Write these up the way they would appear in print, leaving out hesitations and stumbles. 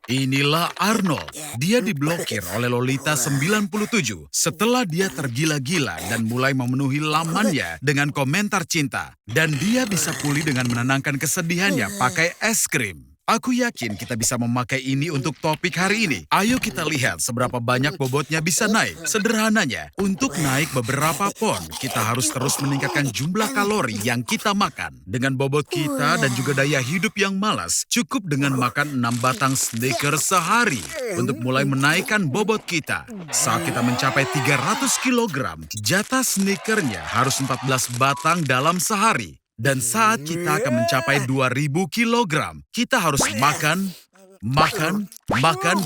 Inilah Arnold. Dia diblokir oleh Lolita 97 setelah dia tergila-gila dan mulai memenuhi lamannya dengan komentar cinta. Dan dia bisa pulih dengan menenangkan kesedihannya pakai es krim. Aku yakin kita bisa memakai ini untuk topik hari ini. Ayo kita lihat seberapa banyak bobotnya bisa naik. Sederhananya, untuk naik beberapa pon, kita harus terus meningkatkan jumlah kalori yang kita makan. Dengan bobot kita dan juga daya hidup yang malas, cukup dengan makan 6 batang Snickers sehari untuk mulai menaikkan bobot kita. Saat kita mencapai 300 kg, jatah Snickernya harus 14 batang dalam sehari. Dan saat kita akan mencapai 2000 kg, kita harus makan,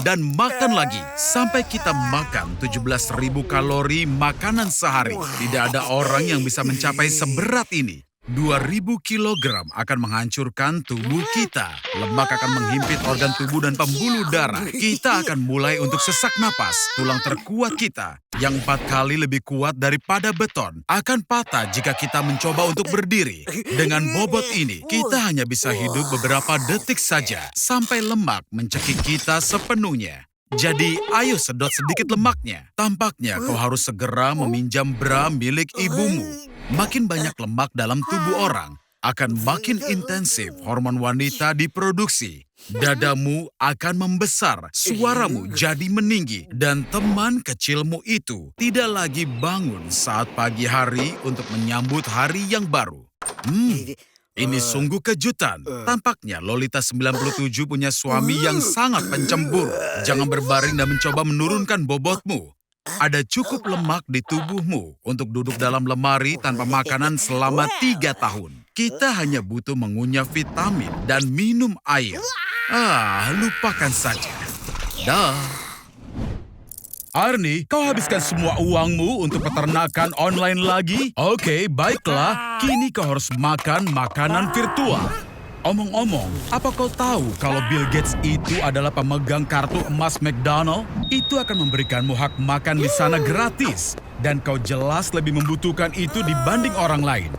dan makan lagi. Sampai kita makan 17.000 kalori makanan sehari. Tidak ada orang yang bisa mencapai seberat ini. 2000 kg akan menghancurkan tubuh kita. Lemak akan menghimpit organ tubuh dan pembuluh darah. Kita akan mulai untuk sesak napas. Tulang terkuat kita, yang 4 kali lebih kuat daripada beton, akan patah jika kita mencoba untuk berdiri. Dengan bobot ini, kita hanya bisa hidup beberapa detik saja, sampai lemak mencekik kita sepenuhnya. Jadi, ayo sedot sedikit lemaknya. Tampaknya kau harus segera meminjam bra milik ibumu. Makin banyak lemak dalam tubuh orang, akan makin intensif hormon wanita diproduksi. Dadamu akan membesar, suaramu jadi meninggi, dan teman kecilmu itu tidak lagi bangun saat pagi hari untuk menyambut hari yang baru. Ini sungguh kejutan. Tampaknya Lolita 97 punya suami yang sangat pencemburu. Jangan berbaring dan mencoba menurunkan bobotmu. Ada cukup lemak di tubuhmu untuk duduk dalam lemari tanpa makanan selama 3 tahun. Kita hanya butuh mengunyah vitamin dan minum air. Lupakan saja. Dah. Arnie, kau habiskan semua uangmu untuk peternakan online lagi? Oke, baiklah. Kini kau harus makan makanan virtual. Omong-omong, apa kau tahu kalau Bill Gates itu adalah pemegang kartu emas McDonald? Itu akan memberikanmu hak makan di sana gratis. Dan kau jelas lebih membutuhkan itu dibanding orang lain.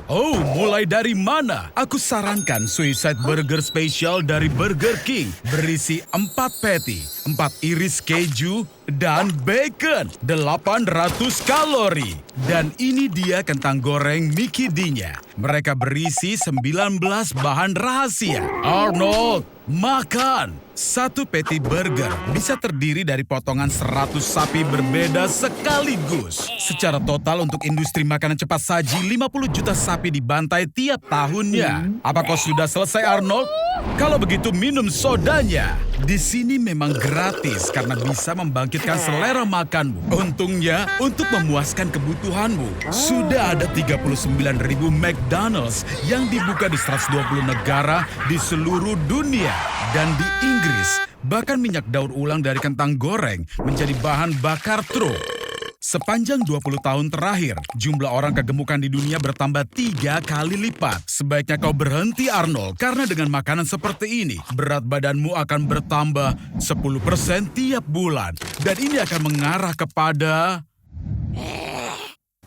Oh, mulai dari mana? Aku sarankan Suicide Burger Special dari Burger King. Berisi 4 patty, 4 iris keju, dan bacon. 800 kalori. Dan ini dia kentang goreng Mickey D-nya. Mereka berisi 19 bahan rahasia. Arnold, makan! 1 patty burger bisa terdiri dari potongan 100 sapi berbeda sekaligus. Secara total untuk industri makanan cepat saji, 50 juta sapi dibantai tiap tahunnya. Apa kau sudah selesai, Arnold? Kalau begitu minum sodanya. Di sini memang gratis karena bisa membangkitkan selera makanmu. Untungnya, untuk memuaskan kebutuhanmu, sudah ada 39.000 McDonald's yang dibuka di 120 negara di seluruh dunia. Dan di Inggris, bahkan minyak daur ulang dari kentang goreng menjadi bahan bakar truk. Sepanjang 20 tahun terakhir, jumlah orang kegemukan di dunia bertambah 3 kali lipat. Sebaiknya kau berhenti, Arnold, karena dengan makanan seperti ini, berat badanmu akan bertambah 10% tiap bulan. Dan ini akan mengarah kepada...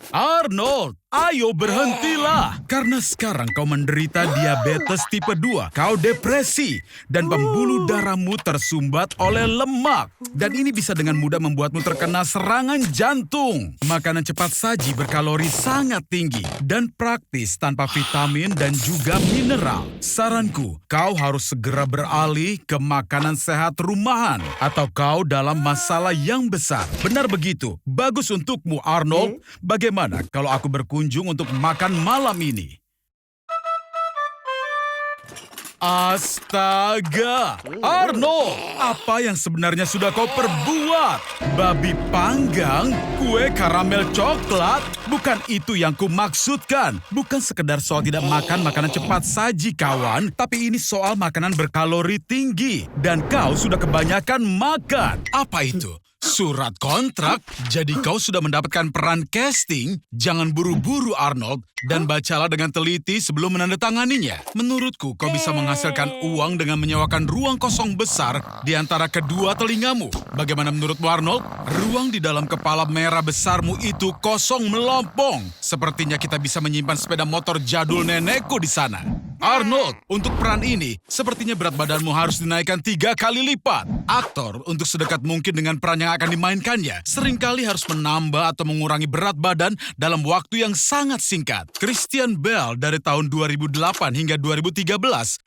Arnold, ayo berhentilah. Karena sekarang kau menderita diabetes tipe 2, kau depresi, dan pembuluh darahmu tersumbat oleh lemak. Dan ini bisa dengan mudah membuatmu terkena serangan jantung. Makanan cepat saji berkalori sangat tinggi dan praktis tanpa vitamin dan juga mineral. Saranku, kau harus segera beralih ke makanan sehat rumahan atau kau dalam masalah yang besar. Benar begitu, bagus untukmu, Arnold. Bagaimana kalau aku berkunjung untuk makan malam ini? Astaga! Arnold, apa yang sebenarnya sudah kau perbuat? Babi panggang? Kue karamel coklat? Bukan itu yang kumaksudkan. Bukan sekedar soal tidak makan makanan cepat saji, kawan. Tapi ini soal makanan berkalori tinggi. Dan kau sudah kebanyakan makan. Apa itu? Surat kontrak? Jadi kau sudah mendapatkan peran casting? Jangan buru-buru, Arnold, dan bacalah dengan teliti sebelum menandatanganinya. Menurutku, kau bisa menghasilkan uang dengan menyewakan ruang kosong besar di antara kedua telingamu. Bagaimana menurutmu, Arnold? Ruang di dalam kepala merah besarmu itu kosong melompong. Sepertinya kita bisa menyimpan sepeda motor jadul nenekku di sana. Arnold, untuk peran ini, sepertinya berat badanmu harus dinaikkan 3 kali lipat. Aktor, untuk sedekat mungkin dengan peran yang akan dimainkannya, seringkali harus menambah atau mengurangi berat badan dalam waktu yang sangat singkat. Christian Bale dari tahun 2008 hingga 2013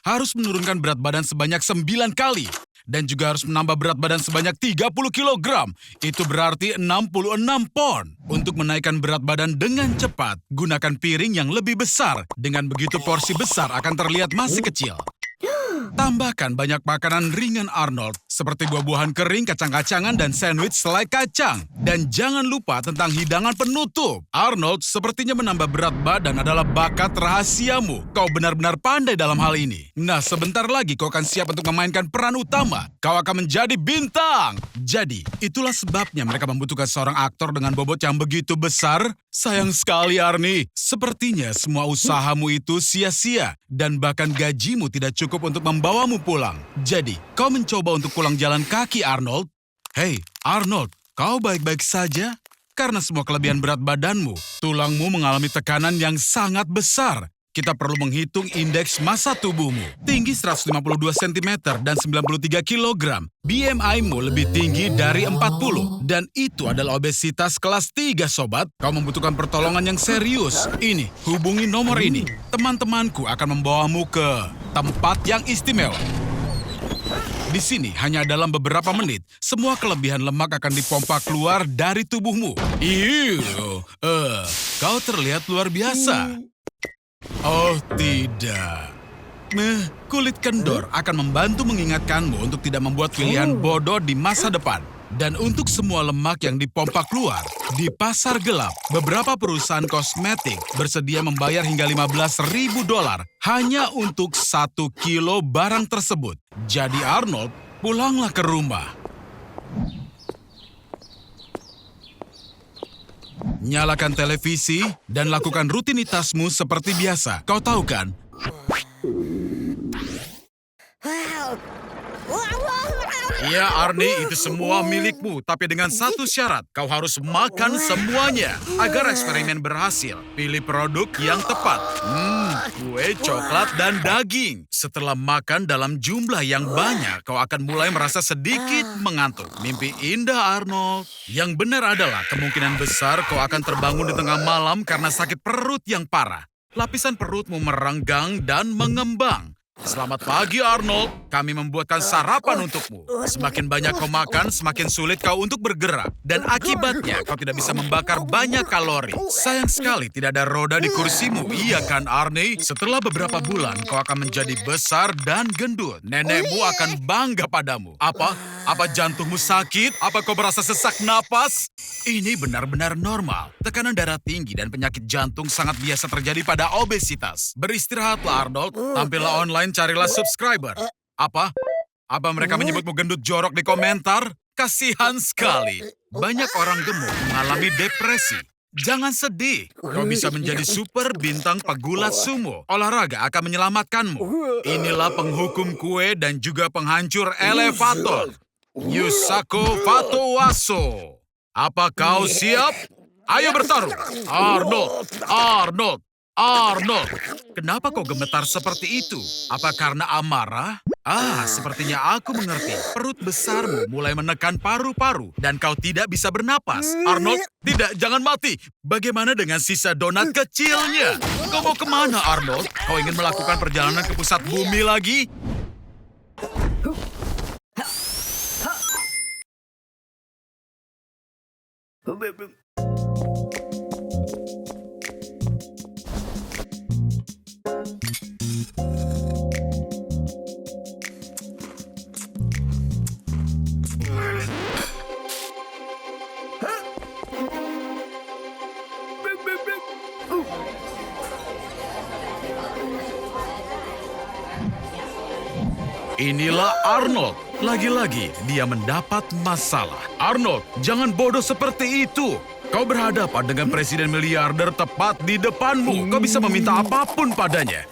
harus menurunkan berat badan sebanyak 9 kali. Dan juga harus menambah berat badan sebanyak 30 kilogram. Itu berarti 66 pon. Untuk menaikkan berat badan dengan cepat, gunakan piring yang lebih besar. Dengan begitu porsi besar akan terlihat masih kecil. Tambahkan banyak makanan ringan Arnold, seperti buah-buahan kering, kacang-kacangan, dan sandwich selai kacang. Dan jangan lupa tentang hidangan penutup. Arnold, sepertinya menambah berat badan adalah bakat rahasiamu. Kau benar-benar pandai dalam hal ini. Nah, sebentar lagi kau akan siap untuk memainkan peran utama. Kau akan menjadi bintang. Jadi, itulah sebabnya mereka membutuhkan seorang aktor dengan bobot yang begitu besar. Sayang sekali, Arnie. Sepertinya semua usahamu itu sia-sia. Dan bahkan gajimu tidak cukup untuk membawamu pulang. Jadi, kau mencoba untuk pulang jalan kaki, Arnold. Hei, Arnold, kau baik-baik saja? Karena semua kelebihan berat badanmu, tulangmu mengalami tekanan yang sangat besar. Kita perlu menghitung indeks massa tubuhmu. Tinggi 152 cm dan 93 kg. BMI-mu lebih tinggi dari 40. Dan itu adalah obesitas kelas 3, sobat. Kau membutuhkan pertolongan yang serius. Ini, hubungi nomor ini. Teman-temanku akan membawamu ke tempat yang istimewa. Di sini, hanya dalam beberapa menit, semua kelebihan lemak akan dipompa keluar dari tubuhmu. Kau terlihat luar biasa. Oh tidak. Kulit kendor akan membantu mengingatkanmu untuk tidak membuat pilihan bodoh di masa depan. Dan untuk semua lemak yang dipompa keluar, di pasar gelap, beberapa perusahaan kosmetik bersedia membayar hingga $15.000 hanya untuk 1 kilo barang tersebut. Jadi Arnold, pulanglah ke rumah. Nyalakan televisi dan lakukan rutinitasmu seperti biasa. Kau tahu kan? Iya, Arnie, itu semua milikmu. Tapi dengan satu syarat, kau harus makan semuanya. Agar eksperimen berhasil, pilih produk yang tepat. Kue, coklat, dan daging. Setelah makan dalam jumlah yang banyak, kau akan mulai merasa sedikit mengantuk. Mimpi indah, Arnold. Yang benar adalah kemungkinan besar kau akan terbangun di tengah malam karena sakit perut yang parah. Lapisan perutmu merenggang dan mengembang. Selamat pagi, Arnold. Kami membuatkan sarapan untukmu. Semakin banyak kau makan, semakin sulit kau untuk bergerak. Dan akibatnya, kau tidak bisa membakar banyak kalori. Sayang sekali tidak ada roda di kursimu. Iya kan, Arnie? Setelah beberapa bulan, kau akan menjadi besar dan gendut. Nenekmu akan bangga padamu. Apa? Apa jantungmu sakit? Apa kau merasa sesak napas? Ini benar-benar normal. Tekanan darah tinggi dan penyakit jantung sangat biasa terjadi pada obesitas. Beristirahatlah, Arnold. Tampillah online, carilah subscriber. Apa? Apa mereka menyebutmu gendut jorok di komentar? Kasihan sekali. Banyak orang gemuk mengalami depresi. Jangan sedih. Kau bisa menjadi super bintang pegulat sumo. Olahraga akan menyelamatkanmu. Inilah penghukum kue dan juga penghancur elevator. Yusako Fatowaso. Apa kau siap? Ayo bertarung. Arnold, Arnold, Arnold. Kenapa kau gemetar seperti itu? Apa karena amarah? Sepertinya aku mengerti. Perut besarmu mulai menekan paru-paru dan kau tidak bisa bernapas. Arnold, tidak, jangan mati. Bagaimana dengan sisa donat kecilnya? Kau mau kemana, Arnold? Kau ingin melakukan perjalanan ke pusat bumi lagi? Inilah Arnold. Lagi-lagi dia mendapat masalah. Arnold, jangan bodoh seperti itu. Kau berhadapan dengan presiden miliarder tepat di depanmu. Kau bisa meminta apapun padanya.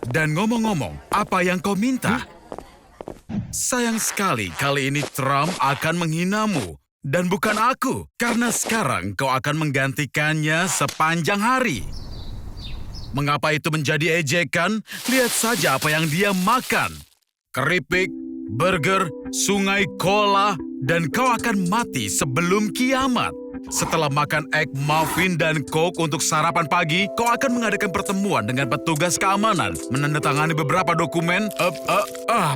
Dan ngomong-ngomong, apa yang kau minta? Sayang sekali, kali ini Trump akan menghinamu. Dan bukan aku, karena sekarang kau akan menggantikannya sepanjang hari. Mengapa itu menjadi ejekan? Lihat saja apa yang dia makan. Keripik, burger, sungai cola, dan kau akan mati sebelum kiamat. Setelah makan egg muffin dan coke untuk sarapan pagi, kau akan mengadakan pertemuan dengan petugas keamanan, menandatangani beberapa dokumen.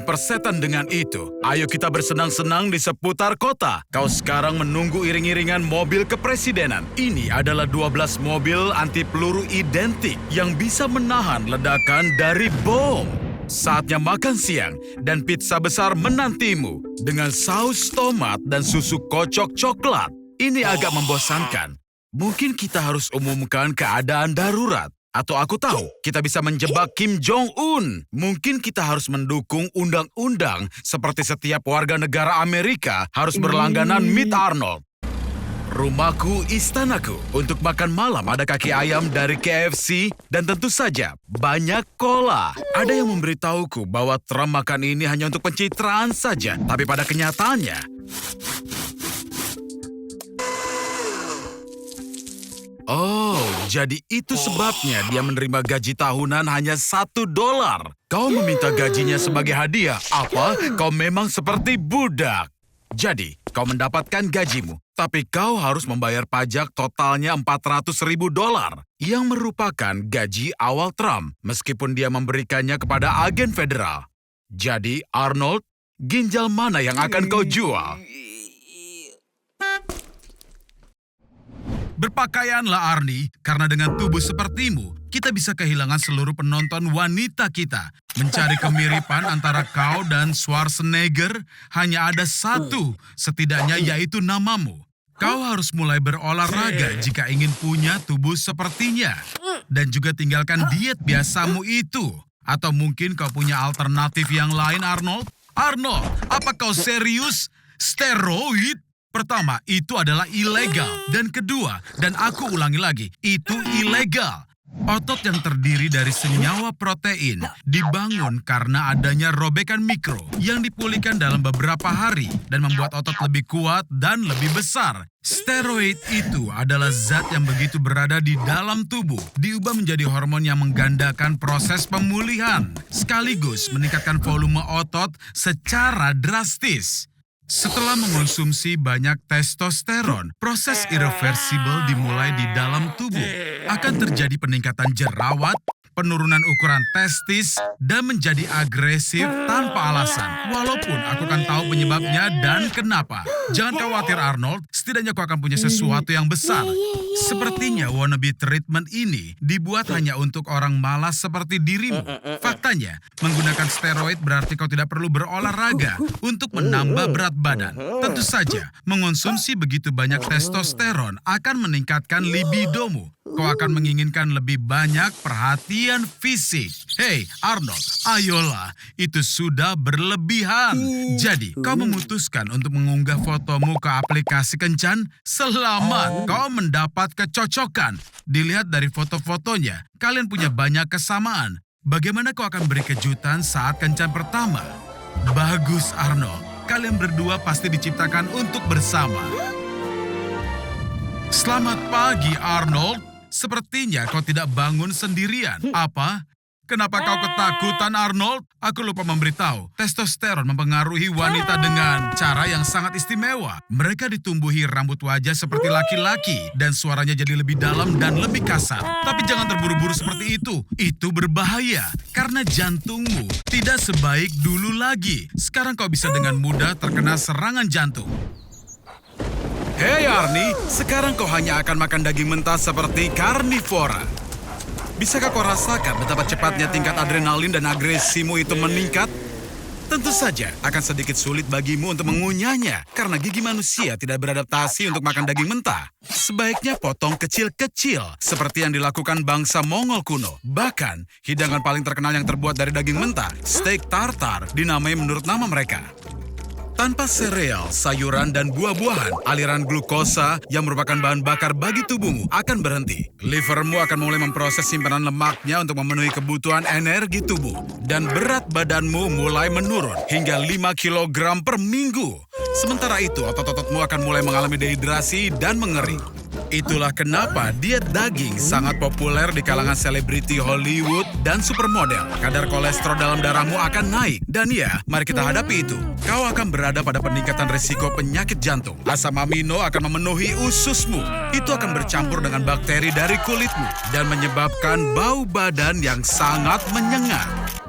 Persetan dengan itu. Ayo kita bersenang-senang di seputar kota. Kau sekarang menunggu iring-iringan mobil kepresidenan. Ini adalah 12 mobil anti peluru identik yang bisa menahan ledakan dari bom. Saatnya makan siang dan pizza besar menantimu dengan saus tomat dan susu kocok coklat. Ini agak membosankan. Mungkin kita harus umumkan keadaan darurat. Atau aku tahu, kita bisa menjebak Kim Jong-un. Mungkin kita harus mendukung undang-undang seperti setiap warga negara Amerika harus berlangganan Meet Arnold. Rumahku, istanaku. Untuk makan malam ada kaki ayam dari KFC dan tentu saja banyak cola. Ada yang memberitahuku bahwa Trump makan ini hanya untuk pencitraan saja. Tapi pada kenyataannya... Oh, jadi itu sebabnya dia menerima gaji tahunan hanya $1. Kau meminta gajinya sebagai hadiah. Apa? Kau memang seperti budak. Jadi, kau mendapatkan gajimu, tapi kau harus membayar pajak totalnya $400.000, yang merupakan gaji awal Trump, meskipun dia memberikannya kepada agen federal. Jadi, Arnold, ginjal mana yang akan kau jual? Berpakaianlah, Arnie, karena dengan tubuh sepertimu, kita bisa kehilangan seluruh penonton wanita kita. Mencari kemiripan antara kau dan Schwarzenegger hanya ada satu, setidaknya yaitu namamu. Kau harus mulai berolahraga jika ingin punya tubuh sepertinya. Dan juga tinggalkan diet biasamu itu. Atau mungkin kau punya alternatif yang lain, Arnold? Arnold, apa kau serius? Steroid? Pertama, itu adalah ilegal. Dan kedua, dan aku ulangi lagi, itu ilegal. Otot yang terdiri dari senyawa protein dibangun karena adanya robekan mikro yang dipulihkan dalam beberapa hari dan membuat otot lebih kuat dan lebih besar. Steroid itu adalah zat yang begitu berada di dalam tubuh, diubah menjadi hormon yang menggandakan proses pemulihan, sekaligus meningkatkan volume otot secara drastis. Setelah mengonsumsi banyak testosteron, proses irreversibel dimulai di dalam tubuh. Akan terjadi peningkatan jerawat, penurunan ukuran testis, dan menjadi agresif tanpa alasan. Walaupun aku kan tahu penyebabnya dan kenapa. Jangan khawatir, Arnold, setidaknya kau akan punya sesuatu yang besar. Sepertinya wannabe treatment ini dibuat hanya untuk orang malas seperti dirimu. Faktanya, menggunakan steroid berarti kau tidak perlu berolahraga untuk menambah berat badan. Tentu saja, mengonsumsi begitu banyak testosteron akan meningkatkan libidomu. Kau akan menginginkan lebih banyak perhatian fisik. Hei, Arnold, ayolah, itu sudah berlebihan. Jadi, kau memutuskan untuk mengunggah fotomu ke aplikasi kencan? Selamat, kau mendapat kecocokan. Dilihat dari foto-fotonya, kalian punya banyak kesamaan. Bagaimana kau akan beri kejutan saat kencan pertama? Bagus, Arnold. Kalian berdua pasti diciptakan untuk bersama. Selamat pagi, Arnold. Sepertinya kau tidak bangun sendirian. Apa? Kenapa kau ketakutan, Arnold? Aku lupa memberitahu, testosteron mempengaruhi wanita dengan cara yang sangat istimewa. Mereka ditumbuhi rambut wajah seperti laki-laki dan suaranya jadi lebih dalam dan lebih kasar. Tapi jangan terburu-buru seperti itu. Itu berbahaya karena jantungmu tidak sebaik dulu lagi. Sekarang kau bisa dengan mudah terkena serangan jantung. Hei Arnie, sekarang kau hanya akan makan daging mentah seperti karnivora. Bisakah kau rasakan betapa cepatnya tingkat adrenalin dan agresimu itu meningkat? Tentu saja akan sedikit sulit bagimu untuk mengunyahnya karena gigi manusia tidak beradaptasi untuk makan daging mentah. Sebaiknya potong kecil-kecil seperti yang dilakukan bangsa Mongol kuno. Bahkan, hidangan paling terkenal yang terbuat dari daging mentah, steak tartar, dinamai menurut nama mereka. Tanpa sereal, sayuran, dan buah-buahan, aliran glukosa yang merupakan bahan bakar bagi tubuhmu akan berhenti. Livermu akan mulai memproses simpanan lemaknya untuk memenuhi kebutuhan energi tubuh. Dan berat badanmu mulai menurun hingga 5 kg per minggu. Sementara itu, otot-ototmu akan mulai mengalami dehidrasi dan mengering. Itulah kenapa diet daging sangat populer di kalangan selebriti Hollywood dan supermodel. Kadar kolesterol dalam darahmu akan naik. Dan ya, mari kita hadapi itu. Kau akan berada pada peningkatan risiko penyakit jantung. Asam amino akan memenuhi ususmu. Itu akan bercampur dengan bakteri dari kulitmu dan menyebabkan bau badan yang sangat menyengat.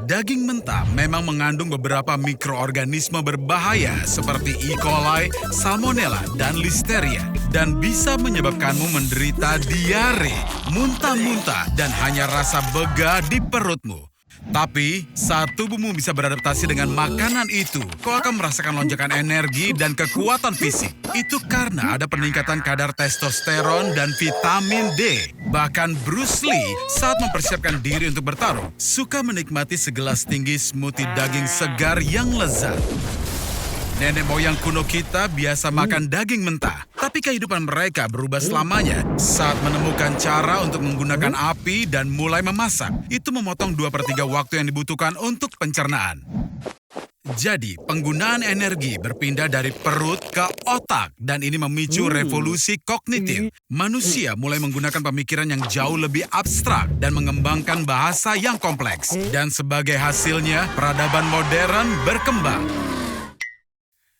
Daging mentah memang mengandung beberapa mikroorganisme berbahaya seperti E. coli, Salmonella, dan Listeria. Dan bisa menyebabkanmu menderita diare, muntah-muntah, dan hanya rasa bega di perutmu. Tapi, saat tubuhmu bisa beradaptasi dengan makanan itu, kau akan merasakan lonjakan energi dan kekuatan fisik. Itu karena ada peningkatan kadar testosteron dan vitamin D. Bahkan Bruce Lee saat mempersiapkan diri untuk bertarung, suka menikmati segelas tinggi smoothie daging segar yang lezat. Nenek moyang kuno kita biasa makan daging mentah, tapi kehidupan mereka berubah selamanya saat menemukan cara untuk menggunakan api dan mulai memasak. Itu memotong 2/3 waktu yang dibutuhkan untuk pencernaan. Jadi, penggunaan energi berpindah dari perut ke otak dan ini memicu revolusi kognitif. Manusia mulai menggunakan pemikiran yang jauh lebih abstrak dan mengembangkan bahasa yang kompleks. Dan sebagai hasilnya, peradaban modern berkembang.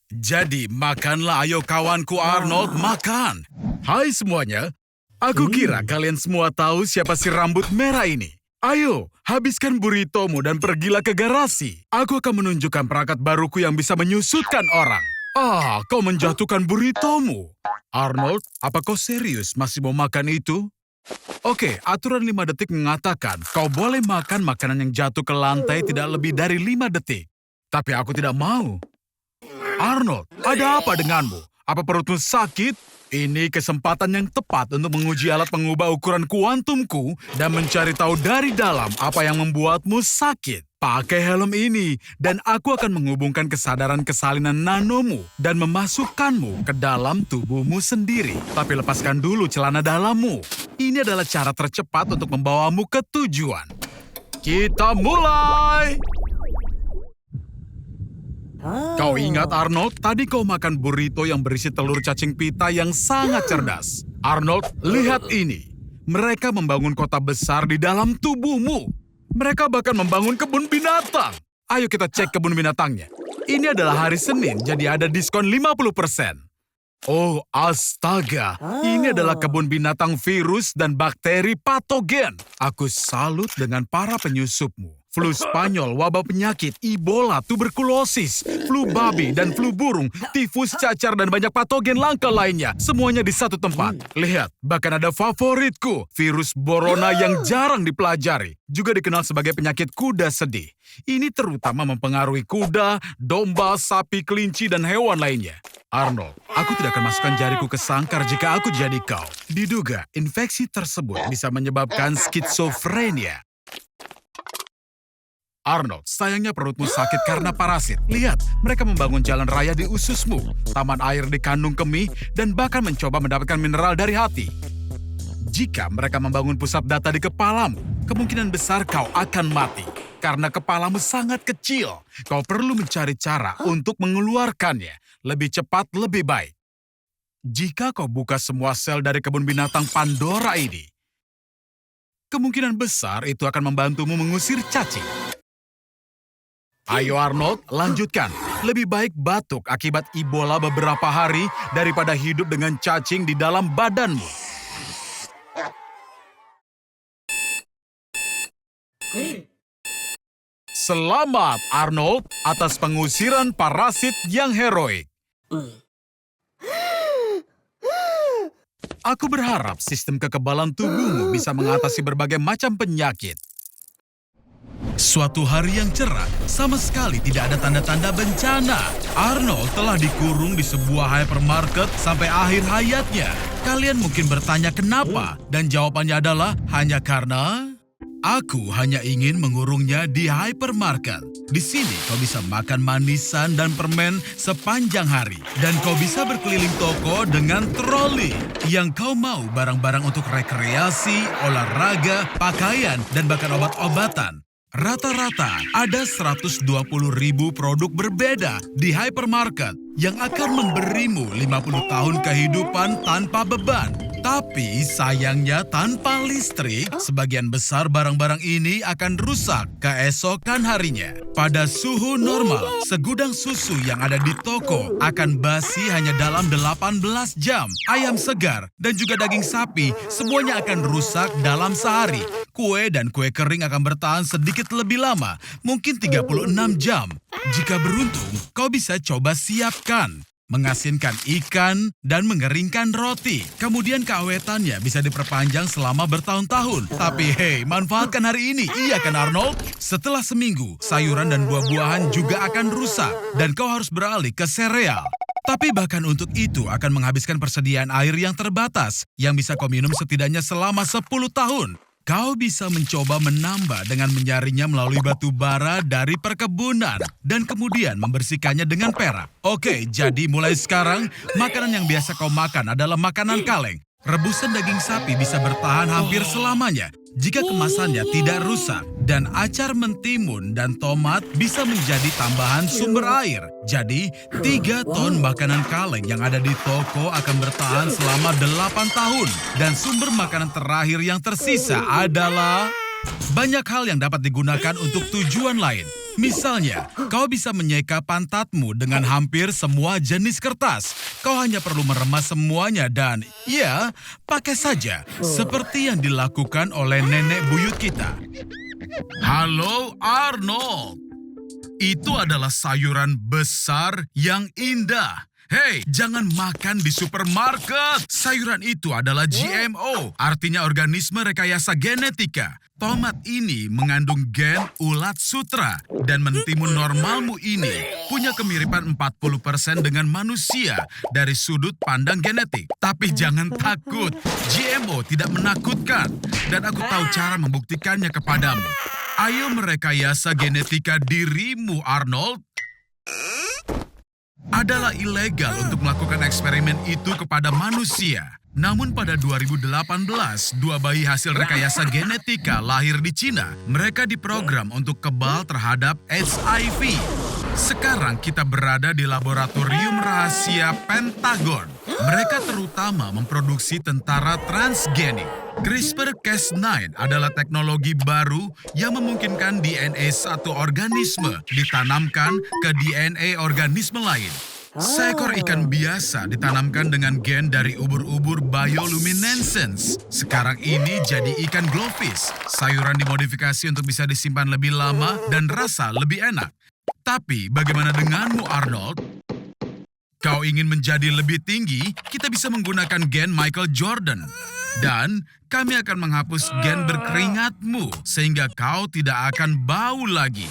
Jadi, makanlah ayo kawanku Arnold, makan. Hai semuanya, aku kira kalian semua tahu siapa si rambut merah ini. Ayo, habiskan burritomu dan pergilah ke garasi. Aku akan menunjukkan perangkat baruku yang bisa menyusutkan orang. Kau menjatuhkan burritomu. Arnold, apa kau serius masih mau makan itu? Oke, aturan 5 detik mengatakan kau boleh makan makanan yang jatuh ke lantai tidak lebih dari 5 detik. Tapi aku tidak mau. Arnold, ada apa denganmu? Apa perutmu sakit? Ini kesempatan yang tepat untuk menguji alat pengubah ukuran kuantumku dan mencari tahu dari dalam apa yang membuatmu sakit. Pakai helm ini, dan aku akan menghubungkan kesadaran kesalinan nanomu dan memasukkanmu ke dalam tubuhmu sendiri. Tapi lepaskan dulu celana dalammu. Ini adalah cara tercepat untuk membawamu ke tujuan. Kita mulai! Kau ingat Arnold, tadi kau makan burrito yang berisi telur cacing pita yang sangat cerdas. Arnold, lihat ini. Mereka membangun kota besar di dalam tubuhmu. Mereka bahkan membangun kebun binatang. Ayo kita cek kebun binatangnya. Ini adalah hari Senin, jadi ada diskon 50%. Oh, astaga. Ini adalah kebun binatang virus dan bakteri patogen. Aku salut dengan para penyusupmu. Flu Spanyol, wabah penyakit, Ebola, tuberkulosis, flu babi, dan flu burung, tifus, cacar, dan banyak patogen langka lainnya. Semuanya di satu tempat. Lihat, bahkan ada favoritku, virus Borona yang jarang dipelajari. Juga dikenal sebagai penyakit kuda sedih. Ini terutama mempengaruhi kuda, domba, sapi, kelinci, dan hewan lainnya. Arnold, aku tidak akan masukkan jariku ke sangkar jika aku jadi kau. Diduga, infeksi tersebut bisa menyebabkan skizofrenia. Arnold, sayangnya perutmu sakit karena parasit. Lihat, mereka membangun jalan raya di ususmu, taman air di kandung kemih, dan bahkan mencoba mendapatkan mineral dari hati. Jika mereka membangun pusat data di kepalamu, kemungkinan besar kau akan mati. Karena kepalamu sangat kecil, kau perlu mencari cara untuk mengeluarkannya. Lebih cepat, lebih baik. Jika kau buka semua sel dari kebun binatang Pandora ini, kemungkinan besar itu akan membantumu mengusir cacing. Ayo Arnold, lanjutkan. Lebih baik batuk akibat Ebola beberapa hari daripada hidup dengan cacing di dalam badanmu. Selamat Arnold atas pengusiran parasit yang heroik. Aku berharap sistem kekebalan tubuhmu bisa mengatasi berbagai macam penyakit. Suatu hari yang cerah, sama sekali tidak ada tanda-tanda bencana. Arnold telah dikurung di sebuah hypermarket sampai akhir hayatnya. Kalian mungkin bertanya kenapa, dan jawabannya adalah hanya karena aku hanya ingin mengurungnya di hypermarket. Di sini kau bisa makan manisan dan permen sepanjang hari. Dan kau bisa berkeliling toko dengan troli. Yang kau mau barang-barang untuk rekreasi, olahraga, pakaian, dan bahkan obat-obatan. Rata-rata ada 120.000 produk berbeda di hypermarket yang akan memberimu 50 tahun kehidupan tanpa beban. Tapi sayangnya tanpa listrik, sebagian besar barang-barang ini akan rusak keesokan harinya. Pada suhu normal, segudang susu yang ada di toko akan basi hanya dalam 18 jam. Ayam segar dan juga daging sapi semuanya akan rusak dalam sehari. Kue dan kue kering akan bertahan sedikit lebih lama, mungkin 36 jam. Jika beruntung, kau bisa coba siapkan. Mengasinkan ikan dan mengeringkan roti. Kemudian keawetannya bisa diperpanjang selama bertahun-tahun. Tapi hey, manfaatkan hari ini, iya kan Arnold? Setelah seminggu, sayuran dan buah-buahan juga akan rusak. Dan kau harus beralih ke sereal. Tapi bahkan untuk itu akan menghabiskan persediaan air yang terbatas, yang bisa kau minum setidaknya selama 10 tahun. Kau bisa mencoba menambah dengan menyaringnya melalui batu bara dari perkebunan dan kemudian membersihkannya dengan perak. Oke, jadi mulai sekarang, makanan yang biasa kau makan adalah makanan kaleng. Rebusan daging sapi bisa bertahan hampir selamanya jika kemasannya tidak rusak. Dan acar mentimun dan tomat bisa menjadi tambahan sumber air. Jadi, 3 ton makanan kaleng yang ada di toko akan bertahan selama 8 tahun. Dan sumber makanan terakhir yang tersisa adalah banyak hal yang dapat digunakan untuk tujuan lain. Misalnya, kau bisa menyeka pantatmu dengan hampir semua jenis kertas. Kau hanya perlu meremas semuanya dan, ya, pakai saja. Seperti yang dilakukan oleh nenek buyut kita. Halo Arnold. Itu adalah sayuran besar yang indah. Hei, jangan makan di supermarket. Sayuran itu adalah GMO, artinya organisme rekayasa genetika. Tomat ini mengandung gen ulat sutra dan mentimun normalmu ini punya kemiripan 40% dengan manusia dari sudut pandang genetik. Tapi jangan takut, GMO tidak menakutkan dan aku tahu cara membuktikannya kepadamu. Ayo merekayasa genetika dirimu, Arnold. Adalah ilegal untuk melakukan eksperimen itu kepada manusia. Namun pada 2018, 2 bayi hasil rekayasa genetika lahir di Cina. Mereka diprogram untuk kebal terhadap HIV. Sekarang kita berada di laboratorium rahasia Pentagon. Mereka terutama memproduksi tentara transgenik. CRISPR-Cas9 adalah teknologi baru yang memungkinkan DNA satu organisme ditanamkan ke DNA organisme lain. Seekor ikan biasa ditanamkan dengan gen dari ubur-ubur bioluminescence. Sekarang ini jadi ikan glowfish. Sayuran dimodifikasi untuk bisa disimpan lebih lama dan rasa lebih enak. Tapi bagaimana denganmu, Arnold? Kau ingin menjadi lebih tinggi, kita bisa menggunakan gen Michael Jordan. Dan kami akan menghapus gen berkeringatmu sehingga kau tidak akan bau lagi.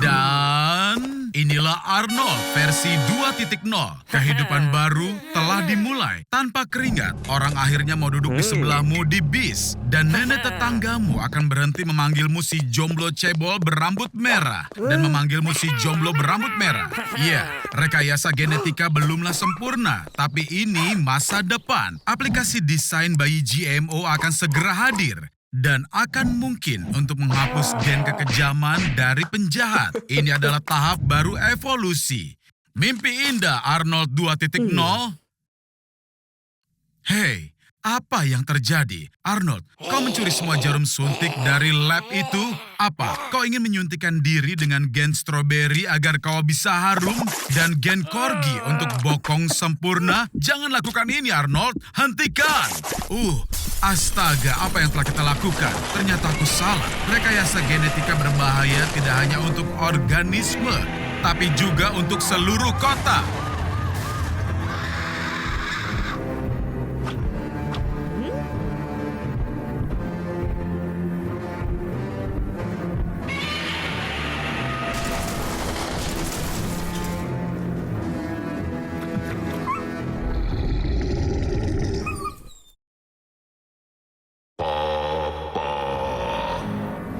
Dan inilah Arnold versi 2.0. Kehidupan baru telah dimulai. Tanpa keringat, orang akhirnya mau duduk di sebelahmu di bis. Dan nenek tetanggamu akan berhenti memanggilmu si jomblo cebol berambut merah. Dan memanggilmu si jomblo berambut merah. Iya, rekayasa genetika belumlah sempurna. Tapi ini masa depan. Aplikasi desain bayi GMO akan segera hadir. Dan akan mungkin untuk menghapus gen kekejaman dari penjahat. Ini adalah tahap baru evolusi. Mimpi indah Arnold 2.0. Hei, apa yang terjadi? Arnold, kau mencuri semua jarum suntik dari lab itu? Apa? Kau ingin menyuntikkan diri dengan gen stroberi agar kau bisa harum? Dan gen corgi untuk bokong sempurna? Jangan lakukan ini, Arnold. Hentikan! Astaga, apa yang telah kita lakukan? Ternyata aku salah. Rekayasa genetika berbahaya tidak hanya untuk organisme, tapi juga untuk seluruh kota.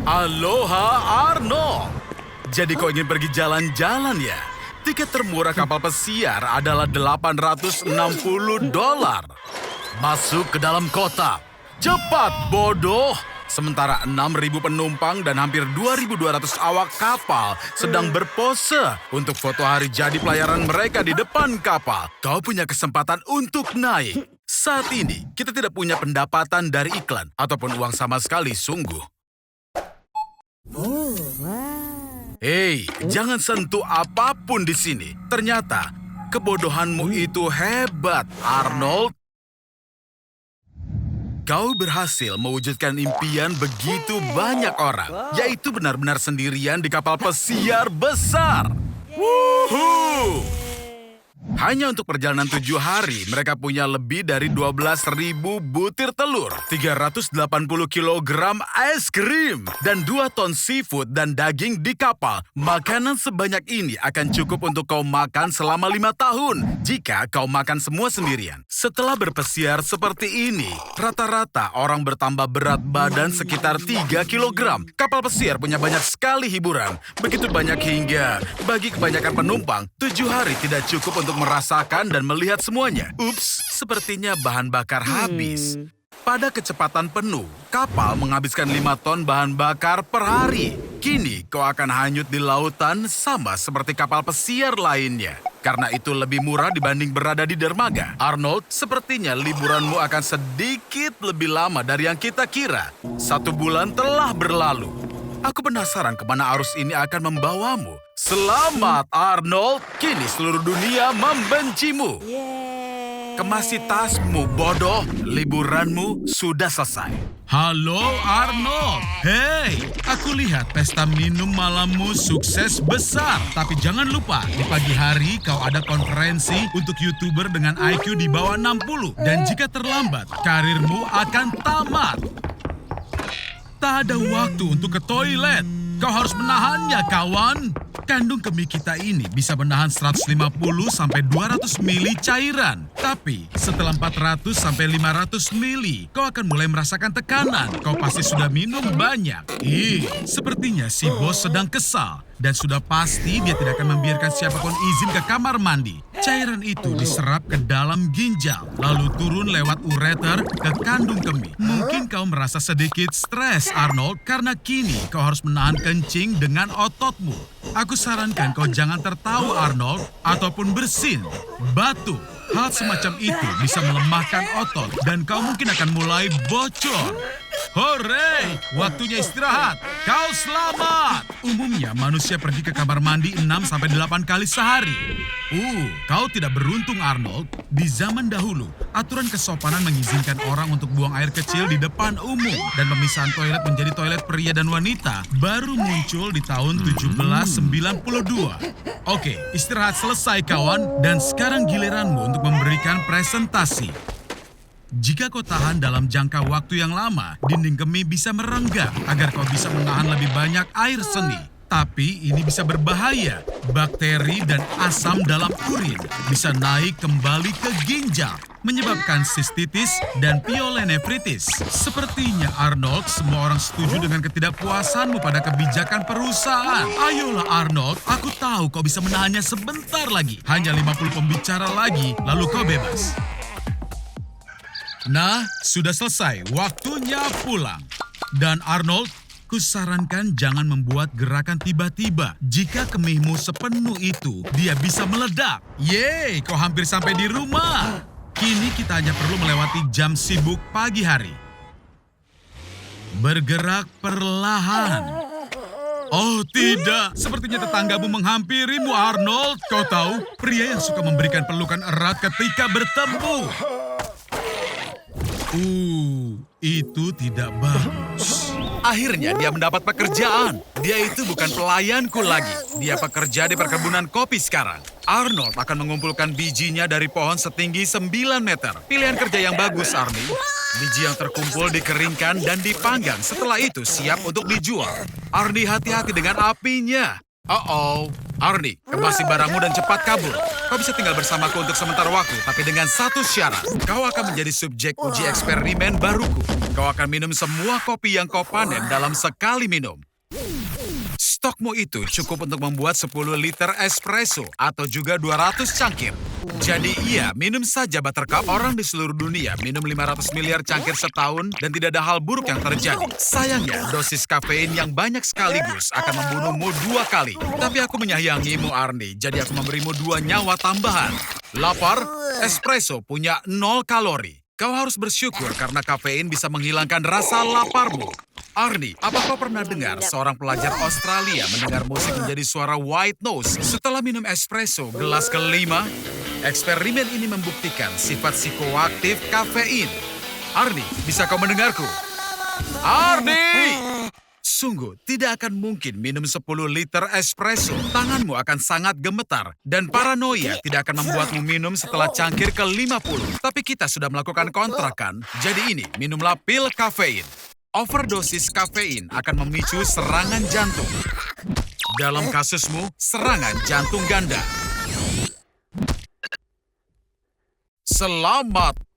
Aloha Arnold. Jadi kau ingin pergi jalan-jalan ya? Tiket termurah kapal pesiar adalah $860. Masuk ke dalam kota. Cepat, bodoh. Sementara 6.000 penumpang dan hampir 2.200 awak kapal sedang berpose untuk foto hari jadi pelayaran mereka di depan kapal. Kau punya kesempatan untuk naik. Saat ini, kita tidak punya pendapatan dari iklan ataupun uang sama sekali, sungguh. Hei, jangan sentuh apapun di sini. Ternyata, kebodohanmu itu hebat, Arnold. Kau berhasil mewujudkan impian begitu banyak orang, yaitu benar-benar sendirian di kapal pesiar besar. Wuhu! Hanya untuk perjalanan 7 hari, mereka punya lebih dari 12.000 butir telur, 380 kilogram es krim, dan 2 ton seafood dan daging di kapal. Makanan sebanyak ini akan cukup untuk kau makan selama 5 tahun, jika kau makan semua sendirian. Setelah berpesiar seperti ini, rata-rata orang bertambah berat badan sekitar 3 kilogram. Kapal pesiar punya banyak sekali hiburan, begitu banyak hingga, bagi kebanyakan penumpang, 7 hari tidak cukup untuk merasakan dan melihat semuanya. Ups, sepertinya bahan bakar habis. Pada kecepatan penuh, kapal menghabiskan 5 ton bahan bakar per hari. Kini kau akan hanyut di lautan sama seperti kapal pesiar lainnya. Karena itu lebih murah dibanding berada di dermaga. Arnold, sepertinya liburanmu akan sedikit lebih lama dari yang kita kira. 1 bulan telah berlalu. Aku penasaran kemana arus ini akan membawamu. Selamat, Arnold. Kini seluruh dunia membencimu. Kemasi tasmu, bodoh. Liburanmu sudah selesai. Halo, Arnold. Hei, aku lihat pesta minum malammu sukses besar. Tapi jangan lupa, di pagi hari kau ada konferensi untuk YouTuber dengan IQ di bawah 60. Dan jika terlambat, karirmu akan tamat. Tak ada waktu untuk ke toilet. Kau harus menahannya, kawan. Kandung kemih kita ini bisa menahan 150 sampai 200 mili cairan. Tapi setelah 400 sampai 500 mili, kau akan mulai merasakan tekanan. Kau pasti sudah minum banyak. Sepertinya si bos sedang kesal. Dan sudah pasti dia tidak akan membiarkan siapapun izin ke kamar mandi. Cairan itu diserap ke dalam ginjal, lalu turun lewat ureter ke kandung kemih. Mungkin kau merasa sedikit stres, Arnold, karena kini kau harus menahan kencing dengan ototmu. Aku sarankan kau jangan tertawa, Arnold, ataupun bersin, batuk. Hal semacam itu bisa melemahkan otot dan kau mungkin akan mulai bocor. Hore! Waktunya istirahat. Kau selamat! Umumnya manusia pergi ke kamar mandi 6-8 kali sehari. Kau tidak beruntung, Arnold. Di zaman dahulu, aturan kesopanan mengizinkan orang untuk buang air kecil di depan umum. Dan pemisahan toilet menjadi toilet pria dan wanita baru muncul di tahun 1792. Oke, istirahat selesai, kawan. Dan sekarang giliranmu untuk memberikan presentasi. Jika kau tahan dalam jangka waktu yang lama, dinding kemih bisa merenggang agar kau bisa menahan lebih banyak air seni. Tapi ini bisa berbahaya. Bakteri dan asam dalam urin bisa naik kembali ke ginjal, menyebabkan sistitis dan pyelonephritis. Sepertinya, Arnold, semua orang setuju dengan ketidakpuasanmu pada kebijakan perusahaan. Ayolah, Arnold, aku tahu kau bisa menahannya sebentar lagi. Hanya 50 pembicara lagi, lalu kau bebas. Nah, sudah selesai. Waktunya pulang. Dan Arnold, kusarankan jangan membuat gerakan tiba-tiba. Jika kemihmu sepenuh itu, dia bisa meledak. Yeay, kau hampir sampai di rumah. Kini kita hanya perlu melewati jam sibuk pagi hari. Bergerak perlahan. Oh tidak, sepertinya tetanggamu menghampirimu, Arnold. Kau tahu, pria yang suka memberikan pelukan erat ketika bertemu. Itu tidak bagus. Akhirnya dia mendapat pekerjaan. Dia itu bukan pelayanku lagi. Dia pekerja di perkebunan kopi sekarang. Arnold akan mengumpulkan bijinya dari pohon setinggi 9 meter. Pilihan kerja yang bagus, Arnie. Biji yang terkumpul dikeringkan dan dipanggang. Setelah itu siap untuk dijual. Arnie, hati-hati dengan apinya. Arnie, kemasi barangmu dan cepat kabur. Kau bisa tinggal bersamaku untuk sementara waktu, tapi dengan satu syarat. Kau akan menjadi subjek uji eksperimen baruku. Kau akan minum semua kopi yang kau panen dalam sekali minum. Stokmu itu cukup untuk membuat 10 liter espresso atau juga 200 cangkir. Jadi iya, minum saja Buttercup. Orang di seluruh dunia minum 500 miliar cangkir setahun dan tidak ada hal buruk yang terjadi. Sayangnya, dosis kafein yang banyak sekaligus akan membunuhmu 2 kali. Tapi aku menyayangimu, Arnie, jadi aku memberimu 2 nyawa tambahan. Lapar? Espresso punya 0 kalori. Kau harus bersyukur karena kafein bisa menghilangkan rasa laparmu. Arnie, apa kau pernah dengar seorang pelajar Australia mendengar musik menjadi suara white noise setelah minum espresso gelas kelima? Eksperimen ini membuktikan sifat psikoaktif kafein. Arnie, bisa kau mendengarku? Arnie! Sungguh, tidak akan mungkin minum 10 liter espresso. Tanganmu akan sangat gemetar. Dan paranoia tidak akan membuatmu minum setelah cangkir ke-50. Tapi kita sudah melakukan kontrakan. Jadi ini, minumlah pil kafein. Overdosis kafein akan memicu serangan jantung. Dalam kasusmu, serangan jantung ganda. Selamat